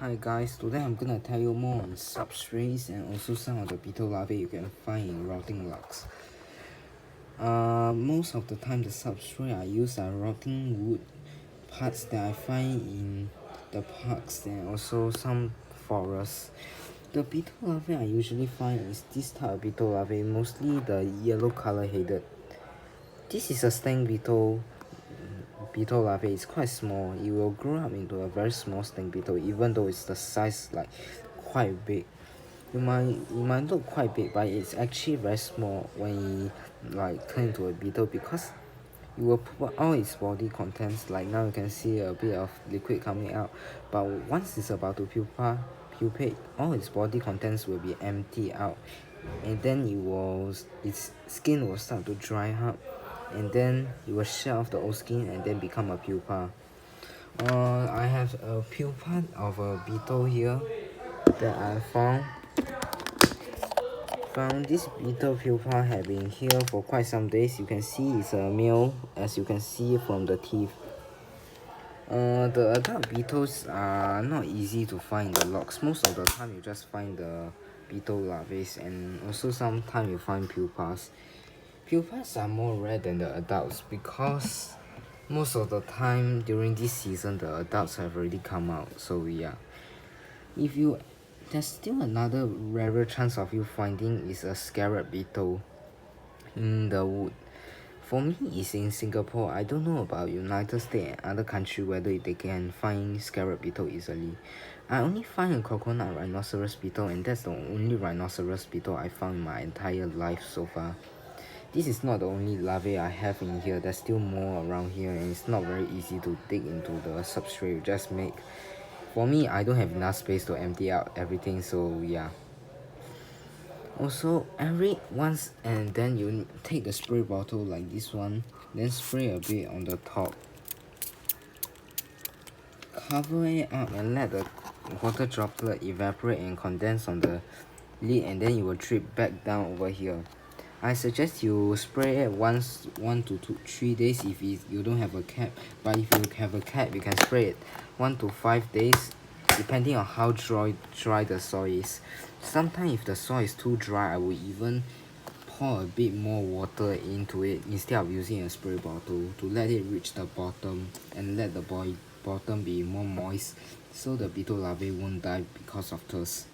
Hi guys, today I'm gonna tell you more on substrates and also some of the beetle larvae you can find in rotting logs. Most of the time the substrate I use are rotting wood parts that I find in the parks and also some forests. The beetle larvae I usually find is this type of beetle larvae, mostly the yellow color headed. This is a stink beetle larvae. Is quite small. It will grow up into a very small stink beetle, even though it's the size like quite big. It might look quite big, but it's actually very small when it like turn into a beetle, because it will put all its body contents. Like now you can see a bit of liquid coming out, but once it's about to pupate, all its body contents will be emptied out, and then its skin will start to dry up, and then it will shed off the old skin and then become a pupa. I have a pupa of a beetle here that I found. This beetle pupa have been here for quite some days. You can see it's a male, as you can see from the teeth. The adult beetles are not easy to find in the logs. Most of the time you just find the beetle larvae, and also sometimes you find pupas. Pupas are more rare than the adults, because most of the time during this season the adults have already come out. So yeah, there's still another rarer chance of you finding is a scarab beetle in the wood. For me, it's in Singapore. I don't know about United States and other countries whether they can find scarab beetle easily. I only find a coconut rhinoceros beetle, and that's the only rhinoceros beetle I found in my entire life so far. This is not the only larvae I have in here. There's still more around here, and it's not very easy to dig into the substrate you just make. For me, I don't have enough space to empty out everything, so yeah. Also, every once and then you take the spray bottle like this one, then spray a bit on the top. Cover it up and let the water droplet evaporate and condense on the lid, and then it will drip back down over here. I suggest you spray it once 1 to 3 days if you don't have a cap, but if you have a cap you can spray it 1 to 5 days depending on how dry the soil is. Sometimes if the soil is too dry, I will even pour a bit more water into it instead of using a spray bottle, to let it reach the bottom and let the bottom be more moist, so the beetle larvae won't die because of thirst.